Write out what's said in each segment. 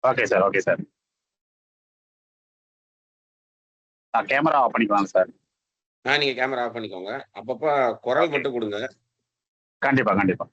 Okay sir, okay sir. Camera off பண்ணிக்கலாங்க sir. நீங்க camera off பண்ணிக்கோங்க. அப்பப்ப குரல் ஓகே. மட்டும் குடுங்க. கண்டிப்பா, கண்டிப்பா.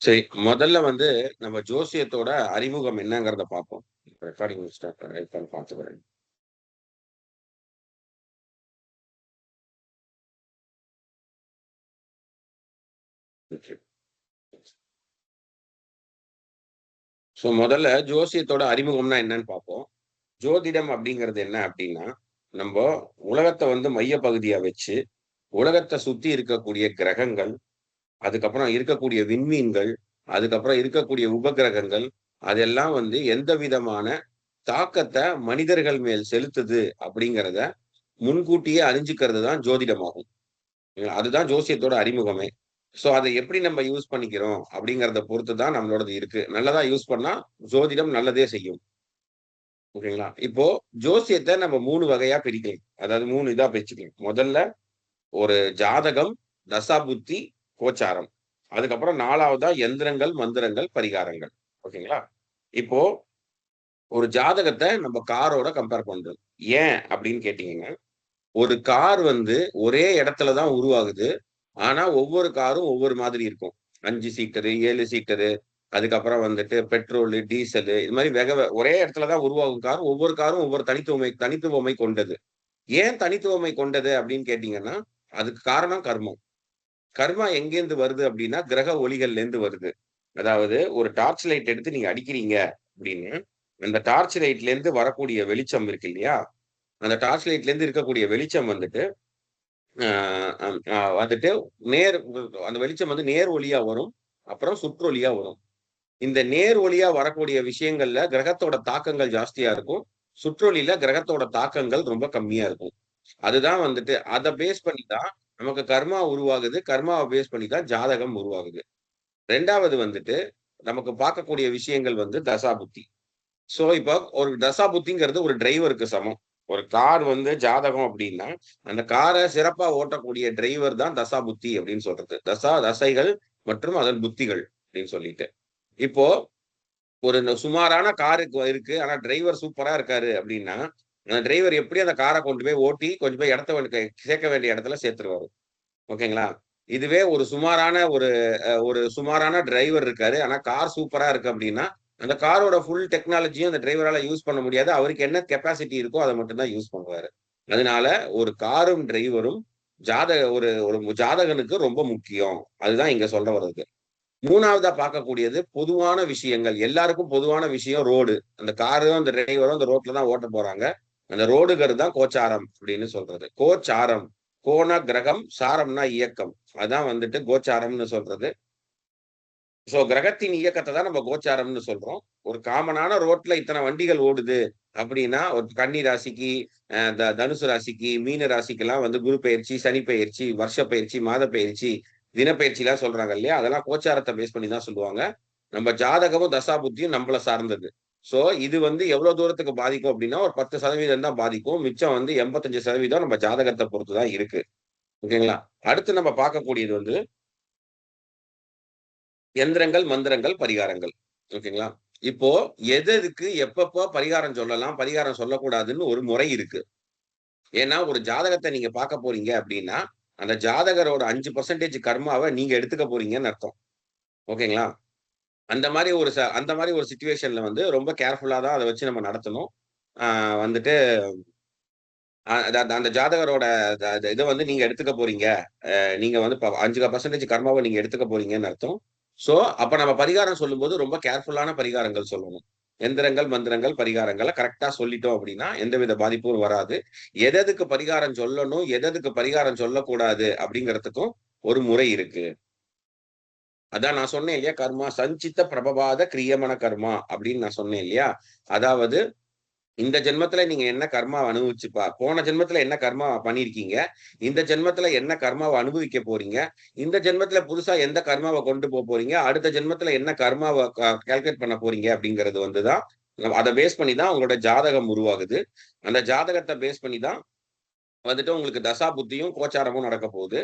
சரி. முதல்ல வந்து நம்ம ஜோசியத்தோட அறிமுகம் என்னங்கிறத பார்ப்போம். ரெக்கார்டிங் ஸ்டார்ட் ஆயிருக்கான்னு பார்த்துக்கிறேன். ஓகே. முதல்ல ஜோசியத்தோட அறிமுகம்னா என்னன்னு பார்ப்போம். ஜோதிடம் அப்படிங்கிறது என்ன அப்படின்னா, நம்ப உலகத்த வந்து மையப்பகுதியா வச்சு, உலகத்த சுத்தி இருக்கக்கூடிய கிரகங்கள், அதுக்கப்புறம் இருக்கக்கூடிய விண்மீன்கள், அதுக்கப்புறம் இருக்கக்கூடிய உபகிரகங்கள், அதெல்லாம் வந்து எந்த விதமான தாக்கத்த மனிதர்கள் மேல் செலுத்துது அப்படிங்கிறத முன்கூட்டியே அறிஞ்சுக்கிறது தான் ஜோதிடமாகும். அதுதான் ஜோசியத்தோட அறிமுகமே. அத எப்படி நம்ம யூஸ் பண்ணிக்கிறோம் அப்படிங்கிறத பொறுத்து தான் நம்மளோடது இருக்கு. நல்லதா யூஸ் பண்ணா ஜோதிடம் நல்லதே செய்யும். ஓகேங்களா? இப்போ ஜோசியத்த நம்ம 3 வகையா பிரிக்கலாம். அதாவது 3 இதா பிரிச்சுக்கலாம். முதல்ல ஒரு ஜாதகம், தசாபுத்தி, கோச்சாரம். அதுக்கப்புறம் 4வதா எந்திரங்கள், மந்திரங்கள், பரிகாரங்கள். ஓகேங்களா? இப்போ ஒரு ஜாதகத்த நம்ம காரோட கம்பேர் பண்றோம். ஏன் அப்படின்னு கேட்டீங்கன்னா, ஒரு கார் வந்து ஒரே இடத்துல தான் உருவாகுது. ஆனா, ஒவ்வொரு காரும் ஒவ்வொரு மாதிரி இருக்கும். 5 சீட்டரு, 7 சீட்டரு, அதுக்கப்புறம் வந்துட்டு பெட்ரோலு, டீசலு இது மாரி ஒரே இடத்துல தான் உருவாகும் கார். ஒவ்வொரு காரும் ஒவ்வொரு தனித்துவமை கொண்டது. ஏன் தனித்துவமை கொண்டது அப்படின்னு கேட்டீங்கன்னா, அதுக்கு காரணம் கர்மம். கர்மா எங்கேருந்து வருது அப்படின்னா, கிரக ஒளிகள்லேருந்து வருது. அதாவது ஒரு டார்ச் லைட் எடுத்து நீங்க அடிக்கிறீங்க அப்படின்னு, அந்த டார்ச் லைட்லேருந்து வரக்கூடிய வெளிச்சம் இருக்கு இல்லையா? அந்த டார்ச் லைட்லேருந்து இருக்கக்கூடிய வெளிச்சம் வந்துட்டு, அ அம் அ வந்துட்டு நேர் அந்த வெளிச்சம் வந்து நேர் ஒளியா வரும். அப்புறம் சுற்றொளியா வரும். இந்த நேர் ஒளியா வரக்கூடிய விஷயங்கள்ல கிரகத்தோட தாக்கங்கள் ஜாஸ்தியா இருக்கும். சுற்றொளியில கிரகத்தோட தாக்கங்கள் ரொம்ப கம்மியா இருக்கும். அதுதான் வந்துட்டு அத பேஸ் பண்ணி தான் நமக்கு கர்மா உருவாகுது. கர்மாவ பேஸ் பண்ணி தான் ஜாதகம் உருவாகுது. 2வது வந்துட்டு நமக்கு பார்க்கக்கூடிய விஷயங்கள் வந்து தசாபுத்தி. இப்ப ஒரு தசாபுத்திங்கிறது ஒரு டிரைவருக்கு சமம். ஒரு கார் வந்து ஜாதகம் அப்டின்னா, அந்த கார சிறப்பா ஓட்டக்கூடிய டிரைவர் தான் தசாபுத்தி அப்டின்னு சொல்றது. தசைகள் மற்றும் அதன் புத்திகள் அப்டின்னு சொல்லிட்டு. இப்போ ஒரு சுமாரான இருக்கு. ஆனா டிரைவர் சூப்பரா இருக்காரு அப்டின்னா, அந்த டிரைவர் எப்படி அந்த கார கொண்டு போய் ஓட்டி கொஞ்சம் போய் சேர்க்க வேண்டிய இடத்துல சேர்த்துருவாரு. ஓகேங்களா? இதுவே ஒரு சுமாரான டிரைவர் இருக்காரு. ஆனா கார் சூப்பரா இருக்கு அப்டின்னா, அந்த காரோட ஃபுல் டெக்னாலஜியும் அந்த டிரைவரால யூஸ் பண்ண முடியாது. அவருக்கு என்ன கெப்பாசிட்டி இருக்கோ அத மட்டும் தான் யூஸ் பண்ணுவாரு. அதனால ஒரு காரும், டிரைவரும் ஒரு ஒரு ஜாதகனுக்கு ரொம்ப முக்கியம். அதுதான் இங்க சொல்ல வர்றது. 3வதா பார்க்கக்கூடியது பொதுவான விஷயங்கள். எல்லாருக்கும் பொதுவான விஷயம் ரோடு. அந்த காரும், அந்த டிரைவரும் அந்த ரோட்ல தான் ஓட்டப் போறாங்க. அந்த ரோடுங்கிறது தான் கோச்சாரம் அப்படின்னு சொல்றது. கோச்சாரம். கோனா கிரகம், சாரம்னா இயக்கம். அதான் வந்துட்டு கோச்சாரம்னு சொல்றது. கிரகத்தின் இயக்கத்த தான் நம்ம கோச்சாரம்னு சொல்றோம். ஒரு காமனான ரோட்ல இத்தன வண்டிகள் ஓடுது அப்படின்னா, ஒரு கன்னி ராசிக்கு, தனுசு ராசிக்கு, மீன ராசிக்கெல்லாம் வந்து குரு பெயர்ச்சி, சனி பெயர்ச்சி, வருஷ பெயர்ச்சி, மாத பெயர்ச்சி, தினப்பெயர்ச்சிலாம் சொல்றாங்க இல்லையா? அதெல்லாம் கோச்சாரத்த பேஸ் பண்ணி தான் சொல்லுவாங்க. நம்ம ஜாதகமும், தசாபுத்தியும் நம்மள சார்ந்தது. இது வந்து எவ்வளோ தூரத்துக்கு பாதிக்கும் அப்படின்னா, ஒரு 10% தான் பாதிக்கும். மிச்சம் வந்து 85% நம்ம ஜாதகத்த பொறுத்து தான் இருக்கு. ஓகேங்களா? அடுத்து நம்ம பார்க்கக்கூடியது வந்து எந்திரங்கள், மந்திரங்கள், பரிகாரங்கள். ஓகேங்களா? இப்போ எதுக்கு எப்பப்போ பரிகாரம் சொல்லலாம், பரிகாரம் சொல்லக்கூடாதுன்னு ஒரு முறை இருக்கு. ஏன்னா, ஒரு ஜாதகத்த நீங்க பார்க்க போறீங்க அப்டின்னா, அந்த ஜாதகரோட 5% கர்மாவ நீங்க எடுத்துக்க போறீங்கன்னு அர்த்தம். ஓகேங்களா? அந்த மாரி ஒரு சிச்சுவேஷன்ல வந்து ரொம்ப கேர்ஃபுல்லா தான் அத வச்சு நம்ம நடத்தணும். ஆ வந்துட்டு அந்த ஜாதகரோட இத வந்து நீங்க எடுத்துக்க போறீங்க. நீங்க வந்து 5% கர்மாவ நீங்க எடுத்துக்க போறீங்கன்னு அர்த்தம். சோ, அப்ப நம்ம பரிகாரம் சொல்லும்போது ரொம்ப கேர்ஃபுல்லான பரிகாரங்கள் சொல்லணும். எந்திரங்கள், மந்திரங்கள், பரிகாரங்கள கரெக்ட்டா சொல்லிட்டோம் அப்டின்னா, எந்தவித பாதிப்பும் வராது. எதுக்கு பரிகாரம் சொல்லணும், எதுக்கு பரிகாரம் சொல்லக்கூடாது அப்டிங்கிறதுக்கும் ஒரு முறை இருக்கு. அதான் நான் சொன்னேன் இல்லையா, கர்மா சஞ்சித்த பிரபபாத கிரியமன கர்மா அப்படின்னு நான் சொன்னேன் இல்லையா. அதாவது இந்த ஜென்மத்துல நீங்க என்ன கர்மா அனுபவிச்சுப்பா, போன ஜென்மத்துல என்ன கர்மா பண்ணிருக்கீங்க, இந்த ஜென்மத்துல என்ன கர்மாவை அனுபவிக்க போறீங்க, இந்த ஜென்மத்துல புதுசா எந்த கர்மாவை கொண்டு போக போறீங்க, அடுத்த ஜென்மத்துல என்ன கர்மாவை கால்குலேட் பண்ண போறீங்க அப்படிங்கிறது வந்துதான், அதை பேஸ் பண்ணி தான் உங்களோட ஜாதகம் உருவாகுது. அந்த ஜாதகத்தை பேஸ் பண்ணி தான் வந்துட்டு உங்களுக்கு தசா புத்தியும் கோச்சாரமும் நடக்க போகுது.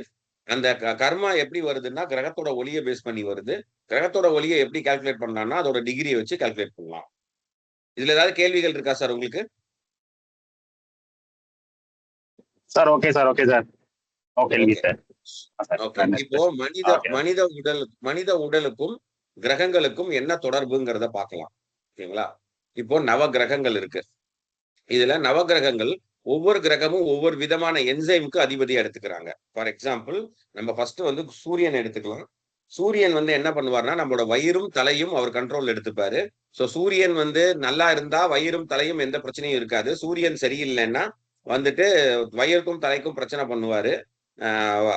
அந்த கர்மா எப்படி வருதுன்னா கிரகத்தோட ஒளியை பேஸ் பண்ணி வருது. கிரகத்தோட ஒளியை எப்படி கால்குலேட் பண்ணலாம்னா அதோட டிகிரியை வச்சு கால்குலேட் பண்ணலாம். இதுல ஏதாவது கேள்விகள் இருக்கா சார் உங்களுக்கு? Sir okay sir, okay sir. Okay sir. Okay. இப்போ மனித உடலுக்கும் கிரகங்களுக்கும் என்ன தொடர்புங்கிறத பார்க்கலாம். ஓகேங்களா? இப்போ நவ கிரகங்கள் இருக்கு. இதுல நவ கிரகங்கள் ஒவ்வொரு கிரகமும் ஒவ்வொரு விதமான என்சைமுக்கு அதிபதியா எடுத்துக்கிறாங்க. ஃபார் எக்ஸாம்பிள் நம்ம ஃபர்ஸ்ட் வந்து சூரியன் எடுத்துக்கலாம். சூரியன் வந்து என்ன பண்ணுவார்னா நம்மளோட வயிறும் தலையும் அவர் கண்ட்ரோல் எடுத்துப்பாரு. சோ சூரியன் வந்து நல்லா இருந்தா வயிறும் தலையும் எந்த பிரச்சனையும் இருக்காது. சூரியன் சரியில்லைன்னா வந்துட்டு வயிறுக்கும் தலைக்கும் பிரச்சனை பண்ணுவாரு.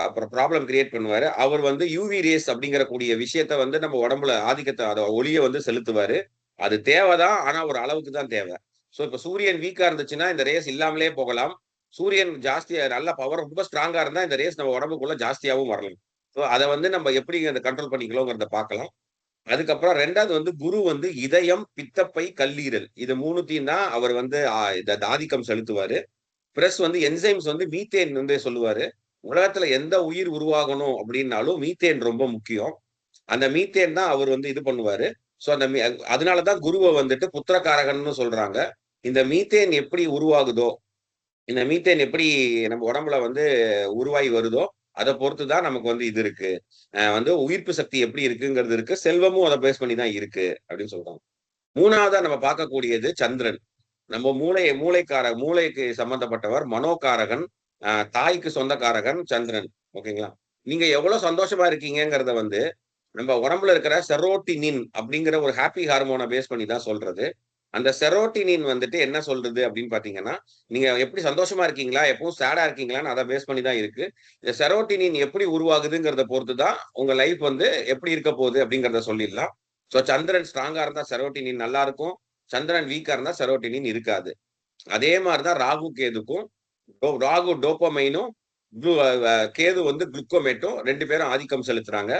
அப்புறம் ப்ராப்ளம் கிரியேட் பண்ணுவாரு. அவர் வந்து யூவி ரேஸ் அப்படிங்கிற கூடிய விஷயத்த வந்து நம்ம உடம்புல ஆதிக்கத்தை அத ஒளியை வந்து செலுத்துவாரு. அது தேவைதான், ஆனா ஒரு அளவுக்கு தான் தேவை. சோ இப்ப சூரியன் வீக்கா இருந்துச்சுன்னா இந்த ரேஸ் இல்லாமலே போகலாம். சூரியன் ஜாஸ்தியா நல்ல பவர் ரொம்ப ஸ்ட்ராங்கா இருந்தா இந்த ரேஸ் நம்ம உடம்புக்குள்ள ஜாஸ்தியாவும் வரலாம். சோ அதை வந்து நம்ம எப்படி அந்த கண்ட்ரோல் பண்ணிக்கலாங்கிறத பார்க்கலாம். அதுக்கப்புறம் 2வது வந்து குரு வந்து இதயம், பித்தப்பை, கல்லீரல் இது 3த்தையும் தான் அவர் வந்து ஆதிக்கம் செலுத்துவாரு. பிளஸ் வந்து என்சைம்ஸ் வந்து மீத்தேன் வந்து சொல்லுவாரு. உலகத்துல எந்த உயிர் உருவாகணும் அப்படின்னாலும் மீத்தேன் ரொம்ப முக்கியம். அந்த மீத்தேன் தான் அவர் வந்து இது பண்ணுவாரு. சோ அந்த அதனாலதான் குருவை வந்துட்டு புத்திரகாரகன்னு சொல்றாங்க. இந்த மீத்தேன் எப்படி உருவாகுதோ, இந்த மீத்தேன் எப்படி நம்ம உடம்புல வந்து உருவாகி வருதோ அதை பொறுத்து தான் நமக்கு வந்து இது இருக்கு. வந்து உயிர்ப்பு சக்தி எப்படி இருக்குங்கிறது இருக்கு. செல்வமும் அதை பேஸ் பண்ணி தான் இருக்கு அப்படின்னு சொல்றாங்க. 3வதா நம்ம பார்க்கக்கூடியது சந்திரன். நம்ம மூளைக்கு சம்பந்தப்பட்டவர் மனோகாரகன். தாய்க்கு சொந்தக்காரகன் சந்திரன். ஓகேங்களா? நீங்க எவ்வளவு சந்தோஷமா இருக்கீங்கிறத வந்து நம்ம உடம்புல இருக்கிற செரோட்டினின் அப்படிங்கிற ஒரு ஹாப்பி ஹார்மோனை பேஸ் பண்ணி தான் சொல்றது. அந்த செரோட்டினின் வந்துட்டு என்ன சொல்றது அப்படின்னு பாத்தீங்கன்னா, நீங்க எப்படி சந்தோஷமா இருக்கீங்களா, எப்பவும் சேடா இருக்கீங்களான்னு அதை பேஸ் பண்ணி தான் இருக்கு. இந்த செரோட்டினின் எப்படி உருவாகுதுங்கிறத பொறுத்து தான் உங்க லைஃப் வந்து எப்படி இருக்க போகுது அப்படிங்கிறத சொல்லிடலாம். சோ சந்திரன் ஸ்ட்ராங்கா இருந்தா செரோட்டினின் நல்லா இருக்கும். சந்திரன் வீக்கா இருந்தா செரோட்டினின் இருக்காது. அதே மாதிரிதான் ராகு கேதுக்கும். ராகு டோப்பமைனும், கேது வந்து குளுக்கோமேட்டும் 2 பேரும் ஆதிக்கம் செலுத்துறாங்க.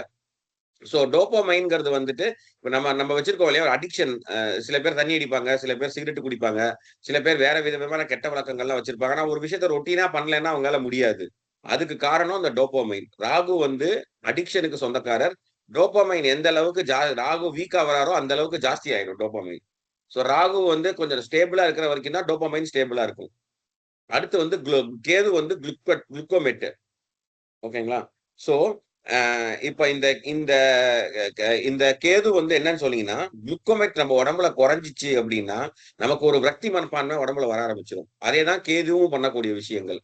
சோ டோப்பமைன்ங்கிறது வந்துட்டு இப்ப நம்ம நம்ம வச்சிருக்கோம் இல்லையா ஒரு அடிக்ஷன். சில பேர் தண்ணி அடிப்பாங்க, சில பேர் சிகரெட் குடிப்பாங்க, சில பேர் வேற விதமான கெட்ட வழக்கங்கள்லாம் வச்சிருப்பாங்க. ஆனா ஒரு விஷயத்த ரொட்டீனா பண்ணலைன்னா அவங்களால முடியாது. அதுக்கு காரணம் இந்த டோப்பமைன். ராகு வந்து அடிக்ஷனுக்கு சொந்தக்காரர். டோப்பமைன் எந்த அளவுக்கு ராகு வீக்கா வராரோ அந்த அளவுக்கு ஜாஸ்தி ஆயிடும் டோப்பமைன். சோ ராகு வந்து கொஞ்சம் ஸ்டேபிளா இருக்கிற வரைக்கும் தான் டோப்பமைன் ஸ்டேபிளா இருக்கும். அடுத்து வந்து கேது வந்து குளுக்கோமேட். ஓகேங்களா? சோ இப்ப இந்த இந்த இந்த கேது வந்து என்னன்னு சொன்னீங்கன்னா, குளுக்கோமேட் நம்ம உடம்புல குறைஞ்சிச்சு அப்படின்னா நமக்கு ஒரு விரக்தி மனப்பான்மை உடம்புல வர ஆரம்பிச்சிடும். அதேதான் கேதுவும் பண்ணக்கூடிய விஷயங்கள்.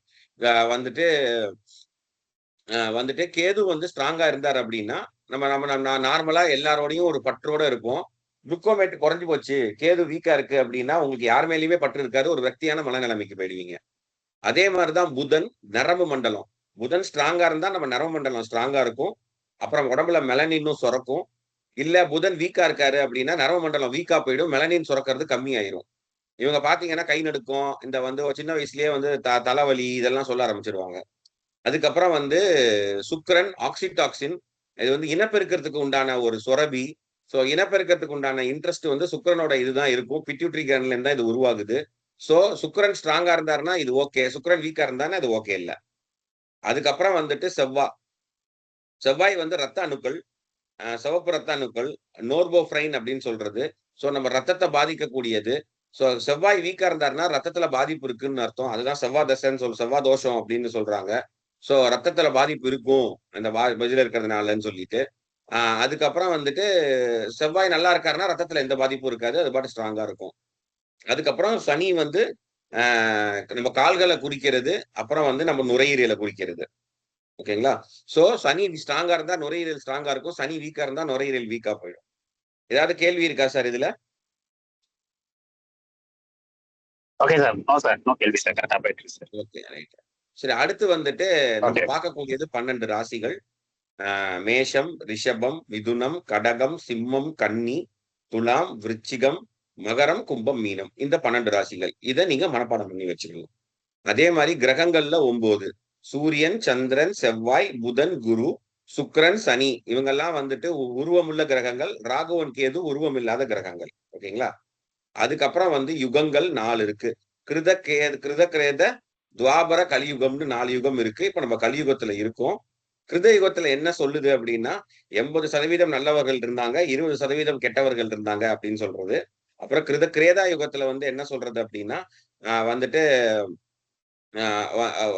வந்துட்டு வந்துட்டு கேது வந்து ஸ்ட்ராங்கா இருந்தார் அப்படின்னா நம்ம நம்ம நார்மலா எல்லாரோடையும் ஒரு பற்றோட இருப்போம். குளுக்கோமேட் குறைஞ்சு போச்சு, கேது வீக்கா இருக்கு அப்படின்னா உங்களுக்கு யார் மேலேயுமே பற்று இருக்காது. ஒரு விரக்தியான மனநிலைமைக்கு போயிடுவீங்க. அதே மாதிரிதான் புதன், நரம்பு மண்டலம். புதன் ஸ்ட்ராங்கா இருந்தா நம்ம நரம்பு மண்டலம் ஸ்ட்ராங்கா இருக்கும். அப்புறம் உடம்புல மெலனினும் சுரக்கும். இல்ல புதன் வீக்கா இருக்காரு அப்படின்னா நரம்பு மண்டலம் வீக்கா போயிடும். மெலனின் சுரக்கிறது கம்மியாயிரும். இவங்க பாத்தீங்கன்னா கை நடுக்கம், இந்த வந்து சின்ன வயசுலயே வந்து தலைவலி இதெல்லாம் சொல்ல ஆரம்பிச்சிருவாங்க. அதுக்கப்புறம் வந்து சுக்கிரன், ஆக்சிடாக்சின் இது வந்து இனப்பெருக்கத்துக்கு உண்டான ஒரு சுரபி. சோ இனப்பெருக்கத்துக்கு உண்டான இன்ட்ரெஸ்ட் வந்து சுக்கிரனோட இதுதான் இருக்கும். பிட்யூட்டரி கிளாண்ட்ல இருந்தா இது உருவாகுது. சோ சுக்கிரன் ஸ்ட்ராங்கா இருந்தாருன்னா இது ஓகே. சுக்கிரன் வீக்கா இருந்தானே அது ஓகே இல்ல. அதுக்கப்புறம் வந்துட்டு செவ்வாய் வந்து ரத்த அணுக்கள், சிவப்பு ரத்த அணுக்கள், நோர்போஃப்ரைன் அப்படின்னு சொல்றது. சோ நம்ம ரத்தத்தை பாதிக்கக்கூடியது. சோ செவ்வாய் வீக்கா இருந்தாருன்னா ரத்தத்துல பாதிப்பு இருக்குன்னு அர்த்தம். அதுதான் செவ்வாய் தசைன்னு செவ்வாய் தோஷம் அப்படின்னு சொல்றாங்க. சோ ரத்தத்துல பாதிப்பு இருக்கும் அந்த இதுல இருக்கிறதுனாலன்னு சொல்லிட்டு. அதுக்கப்புறம் வந்துட்டு செவ்வாய் நல்லா இருக்காருன்னா ரத்தத்துல எந்த பாதிப்பும் இருக்காது. அது பாட்டு ஸ்ட்ராங்கா இருக்கும். அதுக்கப்புறம் சனி வந்து நம்ம கால்களை குறிக்கிறது. அப்புறம் வந்து நம்ம நுரையீரலை குறிக்கிறது. ஓகேங்களா? சோ சனி ஸ்ட்ராங்கா இருந்தா நுரையீரல் ஸ்ட்ராங்கா இருக்கும். சனி வீக்கா இருந்தா நுரையீரல் வீக்கா போயிடும். ஏதாவது கேள்வி இருக்கா சார் இதுல? Okay sir. No sir. No கேள்வி சார். கரெக்டா போயிட்டு இருக்கு சார். Okay right. சரி அடுத்து வந்துட்டு நம்ம பார்க்கக்கூடியது 12 ராசிகள். மேஷம், ரிஷபம், மிதுனம், கடகம், சிம்மம், கன்னி, துலாம், விருச்சிகம், மகரம், கும்பம், மீனம். இந்த 12 ராசிகள். இதை நீங்க மனப்பாடம் பண்ணி வச்சுக்கணும். அதே மாதிரி கிரகங்கள்ல 9. சூரியன், சந்திரன், செவ்வாய், புதன், குரு, சுக்கிரன், சனி இவங்கெல்லாம் வந்துட்டு உருவமுள்ள கிரகங்கள். ராகுவன், கேது உருவம் இல்லாத கிரகங்கள். ஓகேங்களா? அதுக்கப்புறம் வந்து யுகங்கள் 4 இருக்கு. கிருத துவாபர கலியுகம்னு 4 யுகம் இருக்கு. இப்ப நம்ம கலியுகத்துல இருக்கோம். கிருத யுகத்துல என்ன சொல்லுது அப்படின்னா 80% நல்லவர்கள் இருந்தாங்க, 20% கெட்டவர்கள் இருந்தாங்க அப்படின்னு சொல்றது. அப்புறம் கிரேதா யுகத்துல வந்து என்ன சொல்றது அப்படின்னா வந்துட்டு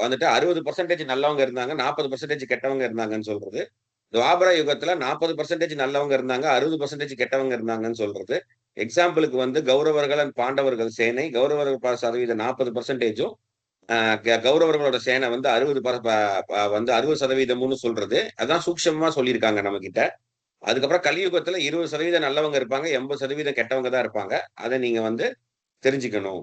60% நல்லவங்க இருந்தாங்க, 40% கெட்டவங்க இருந்தாங்கன்னு சொல்றது. துவாபர யுகத்துல 40% நல்லவங்க இருந்தாங்க, 60% கெட்டவங்க இருந்தாங்கன்னு சொல்றது. எக்ஸாம்பிளுக்கு வந்து கௌரவர்கள் அண்ட் பாண்டவர்கள் சேனை. கௌரவர்கள் சதவீதம் 40%, கௌரவர்களோட சேனை வந்து 60% சொல்றது. அதான் சூக்ஷமா சொல்லியிருக்காங்க நம்ம கிட்ட. அதுக்கப்புறம் கலியுகத்துல 20% நல்லவங்க இருப்பாங்க, 80% கெட்டவங்க தான் இருப்பாங்க. அதை நீங்க வந்து தெரிஞ்சுக்கணும்.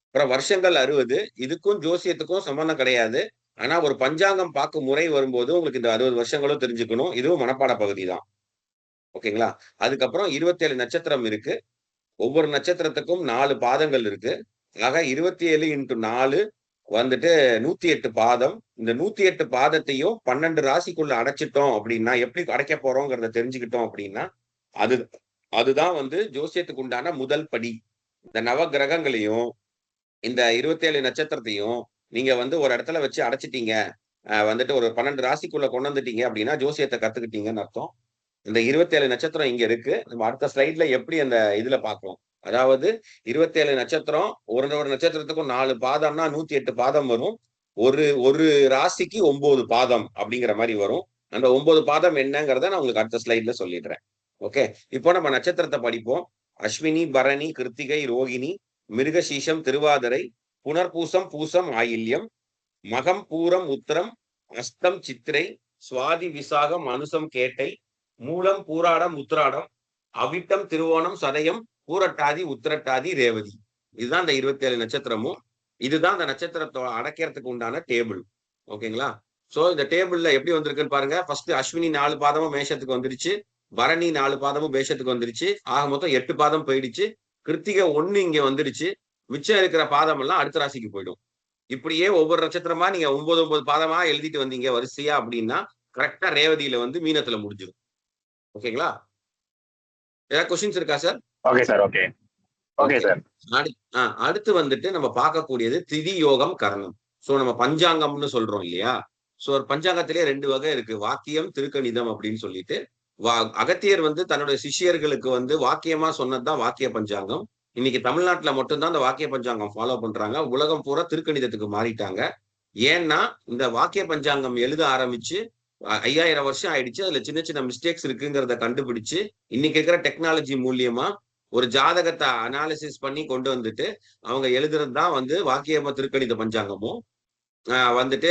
அப்புறம் வருஷங்கள் 60. இதுக்கும் ஜோசியத்துக்கும் சம்பந்தம் கிடையாது. ஆனா ஒரு பஞ்சாங்கம் பார்க்கும் முறை வரும்போது உங்களுக்கு இந்த 60 வருஷங்களும் தெரிஞ்சுக்கணும். இதுவும் மனப்பாட பகுதி தான். ஓகேங்களா? அதுக்கப்புறம் 27 நட்சத்திரம் இருக்கு. ஒவ்வொரு நட்சத்திரத்துக்கும் 4 பாதங்கள் இருக்கு. ஆக 27 × 4 வந்துட்டு 108 பாதம். இந்த 108 பாதத்தையும் 12 ராசிக்குள்ள அடைச்சிட்டோம் அப்படின்னா, எப்படி அடைக்க போறோங்கிறத தெரிஞ்சுக்கிட்டோம் அப்படின்னா, அதுதான் வந்து ஜோசியத்துக்கு உண்டான முதல் படி. இந்த நவ கிரகங்களையும் இந்த 27 நட்சத்திரத்தையும் நீங்க வந்து ஒரு இடத்துல வச்சு அடைச்சிட்டீங்க, வந்துட்டு ஒரு 12 ராசிக்குள்ள கொண்டு வந்துட்டீங்க அப்படின்னா ஜோசியத்தை கத்துக்கிட்டீங்கன்னு அர்த்தம். இந்த 27 நட்சத்திரம் இங்க இருக்கு. நம்ம அடுத்த ஸ்லைட்ல எப்படி அந்த இதுல பார்க்கலாம். அதாவது 27 நட்சத்திரம், ஒரு நட்சத்திரத்துக்கும் 4 பாதம்னா 108 பாதம் வரும். ஒரு ராசிக்கு 9 பாதம் அப்படிங்கிற மாதிரி வரும். அந்த 9 பாதம் என்னங்கிறத நான் உங்களுக்கு அடுத்த ஸ்லைட்ல சொல்லிடுறேன். ஓகே, இப்போ நம்ம நட்சத்திரத்தை படிப்போம். அஸ்வினி, பரணி, கிருத்திகை, ரோகிணி, மிருகசீஷம், திருவாதிரை, புனர்பூசம், பூசம், ஆயில்யம், மகம், பூரம், உத்திரம், அஸ்தம், சித்திரை, சுவாதி, விசாகம், அனுசம், கேட்டை, மூலம், பூராடம், உத்திராடம், அவிட்டம், திருவோணம், சதயம், பூரட்டாதி, உத்திரட்டாதி, ரேவதி. இதுதான் இந்த 27 நட்சத்திரமும். இதுதான் இந்த நட்சத்திரத்தை அடைக்கிறதுக்கு உண்டான டேபிள். ஓகேங்களா? சோ இந்த டேபிள்ல எப்படி வந்திருக்குன்னு பாருங்க. ஃபர்ஸ்ட் அஸ்வினி 4 பாதமும் மேஷத்துக்கு வந்துருச்சு, பரணி 4 பாதமும் மேஷத்துக்கு வந்துருச்சு. ஆக மொத்தம் 8 பாதம் போயிடுச்சு. கிருத்திகை 1 இங்க வந்துருச்சு. மிச்சம் இருக்கிற பாதம் எல்லாம் அடுத்த ராசிக்கு போயிடும். இப்படியே ஒவ்வொரு நட்சத்திரமா நீங்க 9 பாதமா எழுதிட்டு வந்தீங்க வரிசையா அப்படின்னா கரெக்டா ரேவதியில வந்து மீனத்துல முடிஞ்சிடும். ஓகேங்களா? ஏதாவது கொஸ்டின்ஸ் இருக்கா sir? Okay sir. Okay okay sir. அடுத்து வந்துட்டு நம்ம பார்க்கக்கூடியது திதி, யோகம், கரணம். சோ நம்ம பஞ்சாங்கம்னு சொல்றோம் இல்லையா? சோ ஒரு பஞ்சாங்கத்திலே 2 வகை இருக்கு. வாக்கியம், திருக்கணிதம் அப்படின்னு சொல்லிட்டு. அகத்தியர் வந்து தன்னுடைய சிஷியர்களுக்கு வந்து வாக்கியமா சொன்னதுதான் வாக்கிய பஞ்சாங்கம். இன்னைக்கு தமிழ்நாட்டுல மட்டும்தான் இந்த வாக்கிய பஞ்சாங்கம் ஃபாலோ பண்றாங்க. உலகம் பூரா திருக்கணிதத்துக்கு மாறிட்டாங்க. ஏன்னா இந்த வாக்கிய பஞ்சாங்கம் எழுத ஆரம்பிச்சு 5000 வருஷம் ஆயிடுச்சு. அதுல சின்ன சின்ன மிஸ்டேக்ஸ் இருக்குங்கிறத கண்டுபிடிச்சு இன்னைக்கு இருக்கிற டெக்னாலஜி மூலியமா ஒரு ஜாதகத்தை அனாலிசிஸ் பண்ணி கொண்டு வந்துட்டு அவங்க எழுதுறது தான் வந்து வாக்கியமா திருக்கணித பஞ்சாங்கமும். வந்துட்டு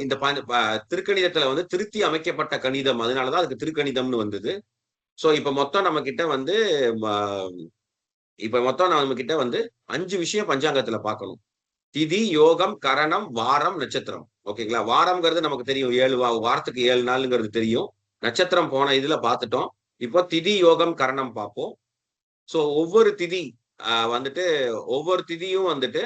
இந்த திருக்கணிதத்துல வந்து திருத்தி அமைக்கப்பட்ட கணிதம், அதனாலதான் அதுக்கு திருக்கணிதம்னு வந்தது. சோ இப்ப மொத்தம் நம்ம கிட்ட வந்து 5 விஷயம் பஞ்சாங்கத்துல பார்க்கணும். திதி, யோகம், கரணம், வாரம், நட்சத்திரம். ஓகேங்களா? வாரம்ங்கிறது நமக்கு தெரியும், 7 வாரத்துக்கு 7 நாளுங்கிறது தெரியும். நட்சத்திரம் போன இதுல பார்த்துட்டோம். இப்போ திதி, யோகம், கரணம் பார்ப்போம். சோ ஒவ்வொரு திதி ஒவ்வொரு திதியும் வந்துட்டு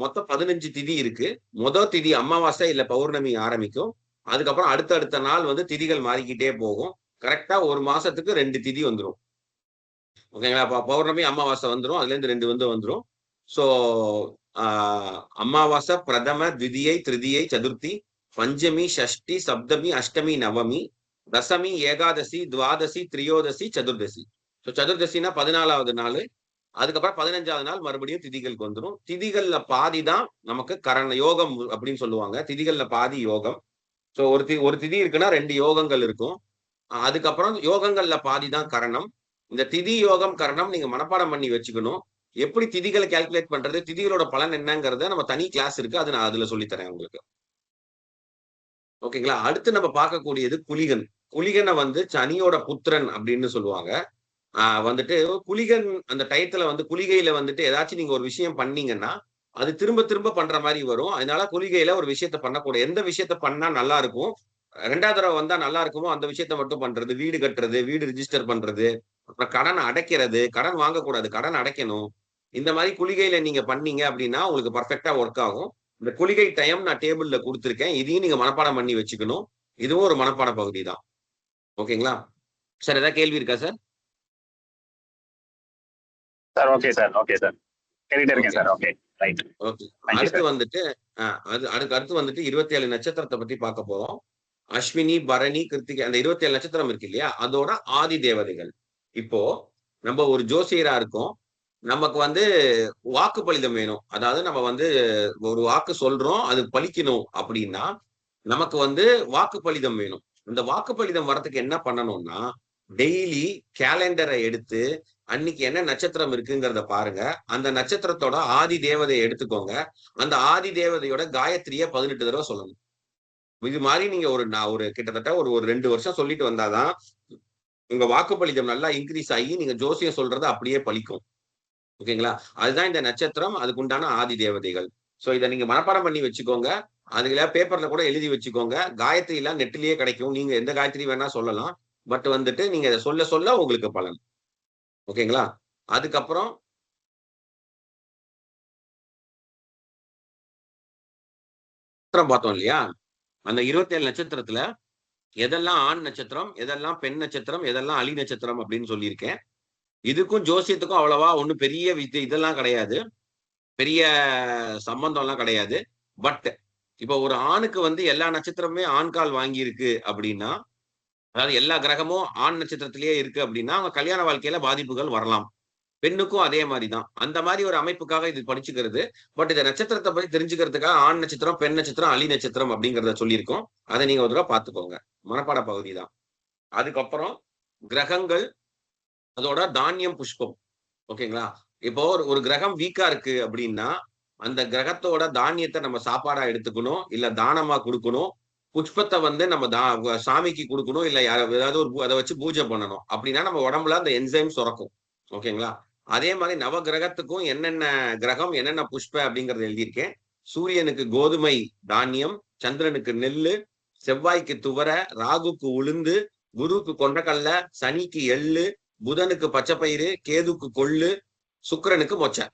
மொத்தம் 15 திதி இருக்கு. முதல் திதி அமாவாசை இல்ல பௌர்ணமி ஆரம்பிக்கும். அதுக்கப்புறம் அடுத்தடுத்த நாள் வந்து திதிகள் மாறிக்கிட்டே போகும். கரெக்டா ஒரு மாசத்துக்கு 2 திதி வந்துடும். ஓகேங்களா? பௌர்ணமி, அமாவாசை வந்துடும். அதுல இருந்து 2 வந்துடும். சோ அமாவாசை, பிரதம, த்விதியை, திருதியை, சதுர்த்தி, பஞ்சமி, ஷஷ்டி, சப்தமி, அஷ்டமி, நவமி, தசமி, ஏகாதசி, துவாதசி, திரியோதசி, சதுர்தசி. ஸோ சதுர்தசினா 14வது நாள். அதுக்கப்புறம் 15வது நாள் மறுபடியும் திதிகளுக்கு வந்துடும். திதிகள்ல பாதி தான் நமக்கு கரண யோகம் அப்படின்னு சொல்லுவாங்க. திதிகள்ல பாதி யோகம். ஸோ ஒரு திதி இருக்குன்னா 2 யோகங்கள் இருக்கும். அதுக்கப்புறம் யோகங்கள்ல பாதி தான் கரணம். இந்த திதி, யோகம், கரணம் நீங்க மனப்பாடம் பண்ணி வச்சுக்கணும். எப்படி திதிகளை கால்குலேட் பண்றது, திதிகளோட பலன் என்னங்கிறத நம்ம தனி கிளாஸ் இருக்கு, அது நான் அதுல சொல்லித்தரேன் உங்களுக்கு. ஓகேங்களா? அடுத்து நம்ம பார்க்கக்கூடியது குளிகன். குளிகனை வந்து சனியோட புத்திரன் அப்படின்னு சொல்லுவாங்க. வந்துட்டு குளிகன் அந்த டயத்துல வந்து குளிகையில வந்துட்டு ஏதாச்சும் நீங்க ஒரு விஷயம் பண்ணீங்கன்னா அது திரும்ப திரும்ப பண்ற மாதிரி வரும். அதனால குளிகையில ஒரு விஷயத்த பண்ணக்கூடாது. எந்த விஷயத்த பண்ணா நல்லா இருக்கும், ரெண்டாவது தடவை வந்தா நல்லா இருக்குமோ அந்த விஷயத்த மட்டும் பண்றது, வீடு கட்டுறது, வீடு ரிஜிஸ்டர் பண்றது, அப்புறம் கடன் அடைக்கிறது, கடன் வாங்கக்கூடாது, கடன் அடைக்கணும். இந்த மாதிரி குளிகையில நீங்க பண்ணீங்க அப்படின்னா உங்களுக்கு பர்ஃபெக்ட்டா ஒர்க் ஆகும். இந்த குளிகை டைம் நான் டேபிள்ல குடுத்துருக்கேன். இதையும் நீங்க மனப்பாடம் பண்ணி வச்சுக்கணும். இதுவும் ஒரு மனப்பாட பகுதி தான். ஓகேங்களா? சார் ஏதாவது கேள்வி இருக்கா sir? Sir okay sir, okay sir. கேட்டுட்டே இருக்கேன் okay. Sir. Okay, right. Okay. Thank you அடுத்து சார். வந்துட்டு அடுத்து வந்துட்டு 27 நட்சத்திரத்த பத்தி பார்க்க போறோம். அஸ்வினி, பரணி, கிருத்திகை அந்த 27 நட்சத்திரம் இருக்கு இல்லையா? அதோட ஆதி தேவதைகள். இப்போ நம்ம ஒரு ஜோசியரா இருக்கோம். நமக்கு வந்து வாக்கு பலிதம் வேணும். அதாவது நம்ம வந்து ஒரு வாக்கு சொல்றோம், அது பலிக்கணும் அப்படின்னா, நமக்கு வந்து வாக்கு பலிதம் வேணும். இந்த வாக்கு பலிதம் வரதுக்கு என்ன பண்ணணும்னா, டெய்லி கேலண்டரை எடுத்து, அன்னைக்கு என்ன நட்சத்திரம் இருக்குங்கிறத பாருங்க. அந்த நட்சத்திரத்தோட ஆதி தேவதைய எடுத்துக்கோங்க. அந்த ஆதி தேவதையோட காயத்ரிய 18 தடவ சொல்லணும். இது மாரி நீங்க நான் ஒரு கிட்டத்தட்ட ஒரு 2 வருஷம் சொல்லிட்டு வந்தா தான், உங்க வாக்கு பலிதம் நல்லா இன்கிரீஸ் ஆகி, நீங்க ஜோசியம் சொல்றது அப்படியே பலிக்கும். ஓகேங்களா? அதுதான் இந்த நட்சத்திரம். அதுக்கு உண்டான ஆதி தேவதைகள். சோ இத நீங்க மனப்பாடம் பண்ணி வச்சுக்கோங்க. அதுல பேப்பர்ல கூட எழுதி வச்சுக்கோங்க. காயத்ரிலாம் நெட்லயே கிடைக்கும். நீங்க எந்த காயத்ரி வேணா சொல்லலாம். பட் வந்துட்டு நீங்க இத சொல்ல சொல்ல உங்களுக்கு பலன். ஓகேங்களா? அதுக்கப்புறம் நட்சத்திரம் பார்த்தோம் இல்லையா? அந்த 27 நட்சத்திரத்துல எதெல்லாம் ஆண் நட்சத்திரம், எதெல்லாம் பெண் நட்சத்திரம், எதெல்லாம் அலி நட்சத்திரம் அப்படின்னு சொல்லியிருக்கேன். இதுக்கும் ஜோசியத்துக்கும் அவ்வளவா ஒண்ணும் பெரிய இதெல்லாம் கிடையாது. பெரிய சம்பந்தம்லாம் கிடையாது. பட் இப்போ ஒரு ஆணுக்கு வந்து எல்லா நட்சத்திரமுமே ஆண் கால் வாங்கியிருக்கு அப்படின்னா, அதாவது எல்லா கிரகமும் ஆண் நட்சத்திரத்திலேயே இருக்கு அப்படின்னா, அவங்க கல்யாண வாழ்க்கையில பாதிப்புகள் வரலாம். பெண்ணுக்கும் அதே மாரி தான். அந்த மாரி ஒரு அமைப்புக்காக இது படிச்சுக்கிறது. பட் இந்த நட்சத்திரத்த பத்தி தெரிஞ்சுக்கிறதுக்காக ஆண் நட்சத்திரம், பெண் நட்சத்திரம், அலி நட்சத்திரம் அப்படிங்கிறத சொல்லியிருக்கோம். அத நீங்க ஒரு தடவ பார்த்துக்கோங்க. மனப்பாட பகுதி தான். அதுக்கப்புறம் கிரகங்கள், அதோட தானியம், புஷ்பம். ஓகேங்களா? இப்போ ஒரு ஒரு கிரகம் வீக்கா இருக்கு அப்படின்னா, அந்த கிரகத்தோட தானியத்த நம்ம சாப்பாடா எடுத்துக்கணும். இல்ல தானமா குடுக்கணும். புஷ்பத்த வந்து நம்ம சாமிக்கு குடுக்கணும். இல்ல ஏதாவது ஒரு அத வச்சு பூஜை பண்ணணும். அப்படின்னா நம்ம உடம்புல அந்த என்சைம் சுரக்கும். ஓகேங்களா? அதே மாரி நவகிரகத்துக்கும் என்னென்ன கிரகம், என்னென்ன புஷ்ப அப்படிங்கிறத எழுதியிருக்கேன். சூரியனுக்கு கோதுமை தானியம், சந்திரனுக்கு நெல்லு, செவ்வாய்க்கு துவர, ராகுக்கு உளுந்து, குருவுக்கு கொண்டைக்கடல, சனிக்கு எள்ளு, புதனுக்கு பச்சைப்பயிறு, கேதுக்கு கொள்ளு, சுக்கிரனுக்கு மொச்சை.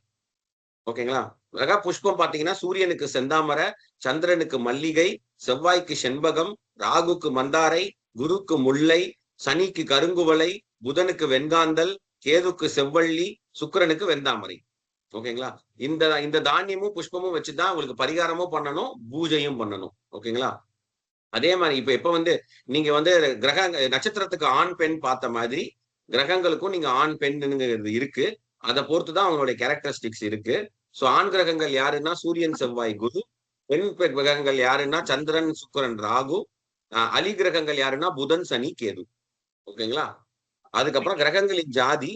ஓகேங்களா? கிரக புஷ்பம் பார்த்தீங்கன்னா, சூரியனுக்கு செந்தாமரை, சந்திரனுக்கு மல்லிகை, செவ்வாய்க்கு செண்பகம், ராகுக்கு மந்தாரை, குருக்கு முல்லை, சனிக்கு கருங்குவளை, புதனுக்கு வெண்காந்தல், கேதுக்கு செவ்வள்ளி, சுக்கிரனுக்கு வெந்தாமரை. ஓகேங்களா? இந்த இந்த தானியமும், புஷ்பமும் வச்சுதான் உங்களுக்கு பரிகாரமும் பண்ணணும், பூஜையும் பண்ணணும். ஓகேங்களா? அதே மாரி இப்ப எப்ப வந்து நீங்க வந்து நட்சத்திரத்துக்கு ஆண், பெண் பார்த்த மாதிரி, கிரகங்களுக்கும் நீங்க ஆண், பெண்ணுங்கிறது இருக்கு. அத பொறுத்து தான் அவங்களுடைய கேரக்டரிஸ்டிக்ஸ் இருக்கு. சோ ஆண் கிரகங்கள் யாருன்னா சூரியன், செவ்வாய், குரு. பெண் கிரகங்கள் யாருன்னா சந்திரன், சுக்கிரன், ராகு. அலி கிரகங்கள் யாருன்னா புதன், சனி, கேது. ஓகேங்களா? அதுக்கப்புறம் கிரகங்களின் ஜாதி.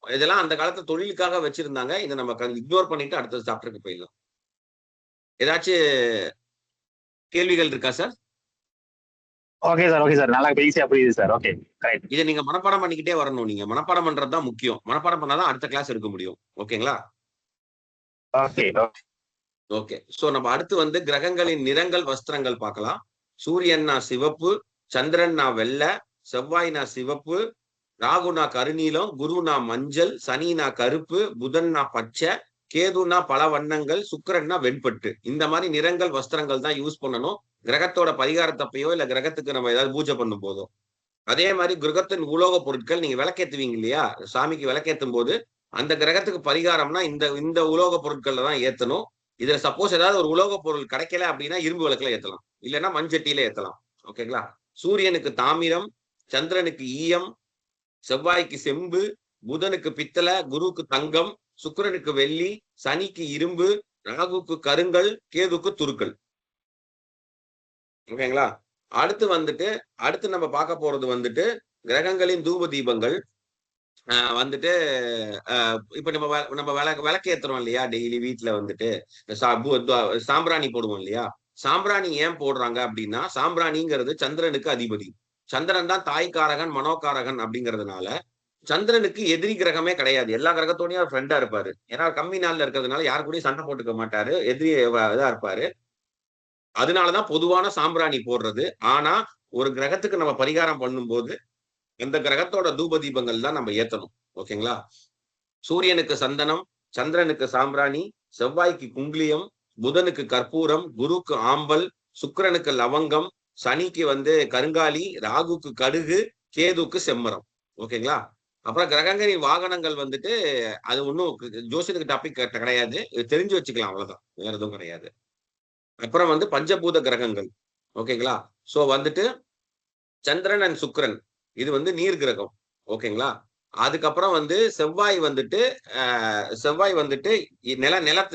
இதெல்லாம் அந்த காலத்துல தொழிலுக்காக வச்சிருந்தாங்க. இத நம்ம இக்னோர் பண்ணிட்டு அடுத்த சாப்டருக்கு போயிடலாம். ஏதாச்சு கேள்விகள் இருக்கா sir? Okay sir, okay sir. நல்லா ஈஸியா புரியுது சார். Okay, correct. இத நீங்க மனப்பாடம் பண்ணிக்கிட்டே வரணும். நீங்க மனப்பாடம் பண்றது தான் முக்கியம். மனப்பாடம் பண்ணா தான் அடுத்த கிளாஸ் எடுக்க முடியும். ஓகேங்களா? Okay, okay. ஓகே. சோ நம்ம அடுத்து வந்து கிரகங்களின் நிறங்கள், வஸ்திரங்கள் பார்க்கலாம். சூரியன்னா சிவப்பு, சந்திரன்னா வெள்ளை, செவ்வாய்னா சிவப்பு, ராகுனா கருநீலம், குருனா மஞ்சள், சனினா கருப்பு, புதன்னா பச்சை, கேதுனா பல வண்ணங்கள், சுக்கிரன்னா வெண்பட்டு. இந்த மாதிரி நிறங்கள், வஸ்திரங்கள் தான் யூஸ் பண்ணணும். கிரகத்தோட பரிகாரத்தப்பயோ இல்ல கிரகத்துக்கு நம்ம ஏதாவது பூஜை பண்ணும் போதோ. அதே மாரி கிரகத்தின் உலோகப் பொருட்கள் நீங்க விளக்கேத்துவீங்க இல்லையா? சாமிக்கு விளக்கேத்தும்போது, அந்த கிரகத்துக்கு பரிகாரம்னா இந்த இந்த உலோகப் பொருட்கள்ல தான் ஏத்தணும். இதுல சப்போஸ் ஏதாவது ஒரு உலோகப் பொருள் கிடைக்கல அப்படின்னா, இரும்பு விளக்குல ஏத்தலாம். இல்லன்னா மண்சட்டியில ஏத்தலாம். ஓகேங்களா? சூரியனுக்கு தாமிரம், சந்திரனுக்கு ஈயம், செவ்வாய்க்கு செம்பு, புதனுக்கு பித்தளை, குருவுக்கு தங்கம், சுக்கிரனுக்கு வெள்ளி, சனிக்கு இரும்பு, ராகுக்கு கருங்கல், கேதுக்கு துருக்கல். ஓகேங்களா? அடுத்து வந்துட்டு அடுத்து நம்ம பார்க்க போறது வந்துட்டு, கிரகங்களின் தூப தீபங்கள். வந்துட்டு இப்ப நம்ம விளக்கு ஏத்துறோம் இல்லையா? டெய்லி வீட்ல வந்துட்டு சா பு த சாம்பிராணி போடுவோம் இல்லையா? சாம்பிராணி ஏன் போடுறாங்க அப்படின்னா, சாம்பிராணிங்கிறது சந்திரனுக்கு அதிபதி. சந்திரன் தான் தாய்க்காரகன், மனோகாரகன் அப்படிங்கிறதுனால, சந்திரனுக்கு எதிரி கிரகமே கிடையாது. எல்லா கிரகத்தோடயும் அவர் ஃப்ரெண்டா இருப்பாரு. ஏன்னா கம்மி நாள்ல இருக்கிறதுனால யாரு கூடயும் சண்டை போட்டுக்க மாட்டாரு. எதிரி இதா இருப்பாரு. அதனால தான் பொதுவான சாம்பிராணி போடுறது. ஆனா, ஒரு கிரகத்துக்கு நம்ம பரிகாரம் பண்ணும்போது அந்த கிரகத்தோட தூப தீபங்கள் தான் நம்ம ஏத்தணும். ஓகேங்களா? சூரியனுக்கு சந்தனம், சந்திரனுக்கு சாம்பிராணி, செவ்வாய்க்கு குங்கிலியம், புதனுக்கு கற்பூரம், குருக்கு ஆம்பல், சுக்கிரனுக்கு லவங்கம், சனிக்கு கருங்காலி, ராகுக்கு கடுகு, கேதுக்கு செம்மரம். ஓகேங்களா? அப்புறம் கிரகங்களின் வாகனங்கள் அது ஒன்றும் ஜோசியத்துக்கு டாபிக் கிடையாது. தெரிஞ்சு வச்சுக்கலாம், அவ்வளவுதான். வேற எதுவும் கிடையாது. அப்புறம் பஞ்சபூத கிரகங்கள். ஓகேங்களா? சோ சந்திரன் அண்ட் சுக்கிரன் இது நீர் கிரகம். ஓகேங்களா? அதுக்கப்புறம் செவ்வாய் செவ்வாய்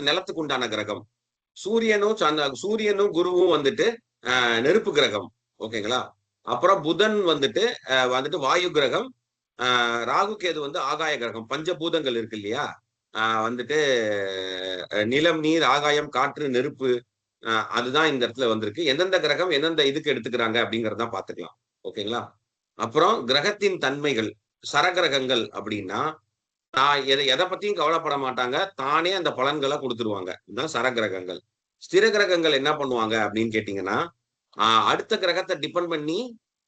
நிலத்துக்கு உண்டான கிரகம். சூரியனும் குருவும் நெருப்பு கிரகம். ஓகேங்களா? அப்புறம் புதன் வாயு கிரகம். ராகு கேது ஆகாய கிரகம். பஞ்சபூதங்கள் இருக்கு இல்லையா? நிலம், நீர், ஆகாயம், காற்று, நெருப்பு. அதுதான் இந்த இடத்துல வந்திருக்கு. எந்தெந்த கிரகம் எந்தெந்த இதுக்கு எடுத்துக்கிறாங்க அப்படிங்கறதான் பாத்துக்கலாம். ஓகேங்களா? அப்புறம் கிரகத்தின் தன்மைகள். சரகிரகங்கள் அப்படின்னா எதை பத்தியும் கவலைப்பட மாட்டாங்க. தானே அந்த பலன்களை கொடுத்துருவாங்க. இதுதான் சரகிரகங்கள். ஸ்திர கிரகங்கள் என்ன பண்ணுவாங்க அப்படின்னு கேட்டீங்கன்னா, அடுத்த கிரகத்தை டிபெண்ட் பண்ணி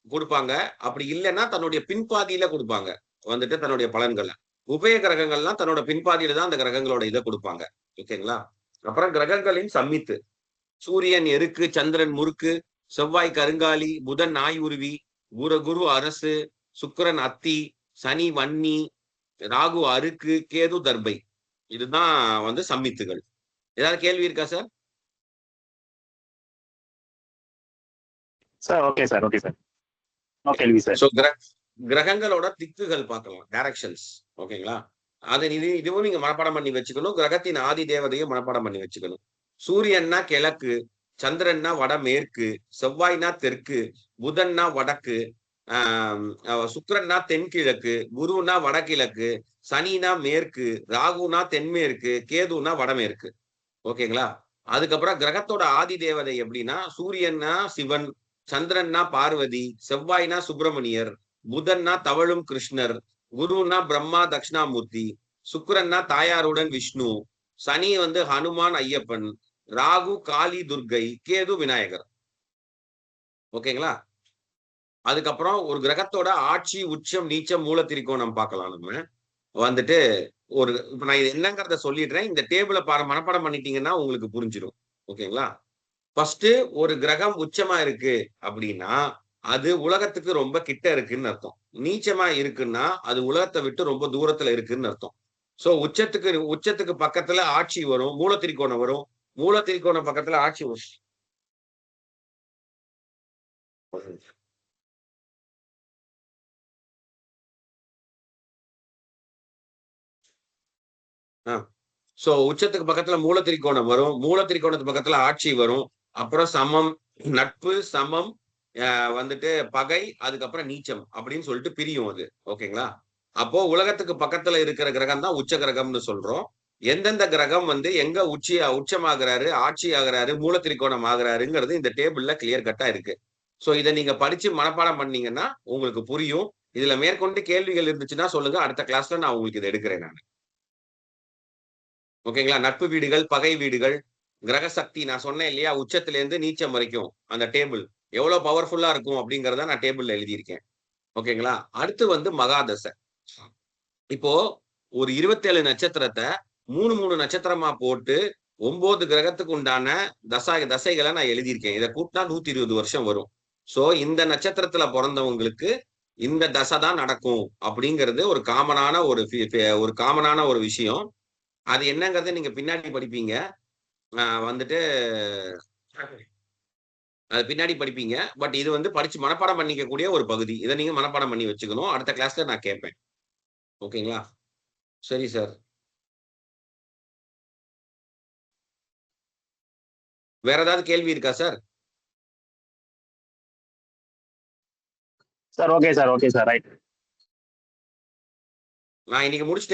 கொடுப்பாங்க. அப்படி இல்லைன்னா தன்னுடைய பின்பாதியில கொடுப்பாங்க. தன்னுடைய பலன்களை. உபய கிரகங்கள்லாம் தன்னோட பின்பாதியில தான் அந்த கிரகங்களோட இதை கொடுப்பாங்க. ஓகேங்களா? அப்புறம் கிரகங்களின் சம்மித்து. சூரியன் எருக்கு, சந்திரன் முறுக்கு, செவ்வாய் கருங்காலி, புதன் நாய் உருவி, குரு அரசு, சுக்கிரன் அத்தி, சனி வன்னி, ராகு அருக்கு, கேது தர்பை. இதுதான் சம்மித்துகள். ஏதாவது கேள்வி இருக்கா sir? Sir okay sir, okay sir. No கேள்வி சார். சோ கிரகங்களோட திக்குகள் பார்க்கலாம், டைரக்ஷன்ஸ். ஓகேங்களா? அதை இதுவும் நீங்க மனப்பாடம் பண்ணி வச்சுக்கணும். கிரகத்தின் ஆதி தேவதையும் மனப்பாடம் பண்ணி வச்சுக்கணும். சூரியன்னா கிழக்கு, சந்திரன்னா வடமேற்கு, செவ்வாய்னா தெற்கு, புதன்னா வடக்கு, சுக்கிரன்னா தென்கிழக்கு, குருனா வடகிழக்கு, சனினா மேற்கு, ராகுனா தென்மேற்கு, கேதுனா வடமேற்கு. ஓகேங்களா? அதுக்கப்புறம் கிரகத்தோட ஆதி தேவதை எப்படின்னா, சூரியன்னா சிவன், சந்திரன்னா பார்வதி, செவ்வாய்னா சுப்பிரமணியர், புதன்னா தவழும் கிருஷ்ணர், குருன்னா பிரம்மா தட்சிணாமூர்த்தி, சுக்கிரன்னா தாயாருடன் விஷ்ணு, சனி ஹனுமான் ஐயப்பன், ராகு காளி துர்கை, கேது விநாயகர். ஓகேங்களா? அதுக்கப்புறம் ஒரு கிரகத்தோட ஆட்சி, உச்சம், நீச்சம், மூல திரிகோணம் பார்க்கலாம். நம்ம இப்ப நான் இது என்னங்கிறத சொல்லிடுறேன். இந்த டேபிளை மனப்பாடம் பண்ணிட்டீங்கன்னா உங்களுக்கு புரிஞ்சிடும். ஓகேங்களா? ஃபர்ஸ்ட் ஒரு கிரகம் உச்சமா இருக்கு அப்படின்னா அது உலகத்துக்கு ரொம்ப கிட்ட இருக்குன்னு அர்த்தம். நீச்சமா இருக்குன்னா அது உலகத்தை விட்டு ரொம்ப தூரத்துல இருக்குன்னு அர்த்தம். சோ உச்சத்துக்கு பக்கத்துல ஆட்சி வரும், மூல திரிகோணம் வரும். மூல திரிகோணம் பக்கத்துல ஆட்சி வரும். சோ உச்சத்துக்கு பக்கத்துல மூல திரிகோணம் வரும். மூல திரிகோணத்துக்கு பக்கத்துல ஆட்சி வரும். அப்புறம் சமம், நட்பு, சமம், பகை, அதுக்கப்புறம் நீச்சம் அப்படின்னு சொல்லிட்டு பிரியும் அது. ஓகேங்களா? அப்போ உலகத்துக்கு பக்கத்துல இருக்கிற கிரகம் தான் உச்ச கிரகம்னு சொல்றோம். எந்தெந்த கிரகம் எங்க உச்சமாகிறாரு, ஆட்சி ஆகிறாரு, மூல திரிகோணம் ஆகிறாருங்கிறது இந்த டேபிள்ல கிளியர் கட்டா இருக்கு. சோ இதை நீங்க படிச்சு மனப்பாடம் பண்ணீங்கன்னா உங்களுக்கு புரியும். இதுல மேற்கொண்டு கேள்விகள் இருந்துச்சுன்னா சொல்லுங்க. அடுத்த கிளாஸ்ல நான் உங்களுக்கு இதை எடுக்கிறேன் நான். ஓகேங்களா? நட்பு வீடுகள், பகை வீடுகள், கிரக சக்தி நான் சொன்னேன் இல்லையா? உச்சத்துல இருந்து நீச்சம் வரைக்கும் அந்த டேபிள் எவ்வளவு பவர்ஃபுல்லா இருக்கும் அப்படிங்கறத நான் டேபிள்ல எழுதியிருக்கேன். ஓகேங்களா? அடுத்து மகாதசை. இப்போ ஒரு 27 நட்சத்திரத்தை 3 நட்சத்திரமா போட்டு 9 கிரகத்துக்கு உண்டான தசைகளை நான் எழுதியிருக்கேன். இதை கூட்டினா 120 வருஷம் வரும். சோ இந்த நட்சத்திரத்துல பிறந்தவங்களுக்கு இந்த தசை தான் நடக்கும் அப்படிங்கிறது ஒரு காமனான ஒரு விஷயம். அது என்னங்கறத நீங்க பின்னாடி படிப்பீங்க. அது பின்னாடி படிப்பீங்க. பட் இது படிச்சு மனப்பாடம் பண்ணிக்க கூடிய ஒரு பகுதி. இதை நீங்க மனப்பாடம் பண்ணி வச்சுக்கணும். அடுத்த கிளாஸ்ல நான் கேட்பேன். ஓகேங்களா? சரி சார். வேற ஏதாவது கேள்வி இருக்கா sir? Sir okay sir, okay sir, right. நான் இன்னைக்கு முடிச்சிட்டேன்.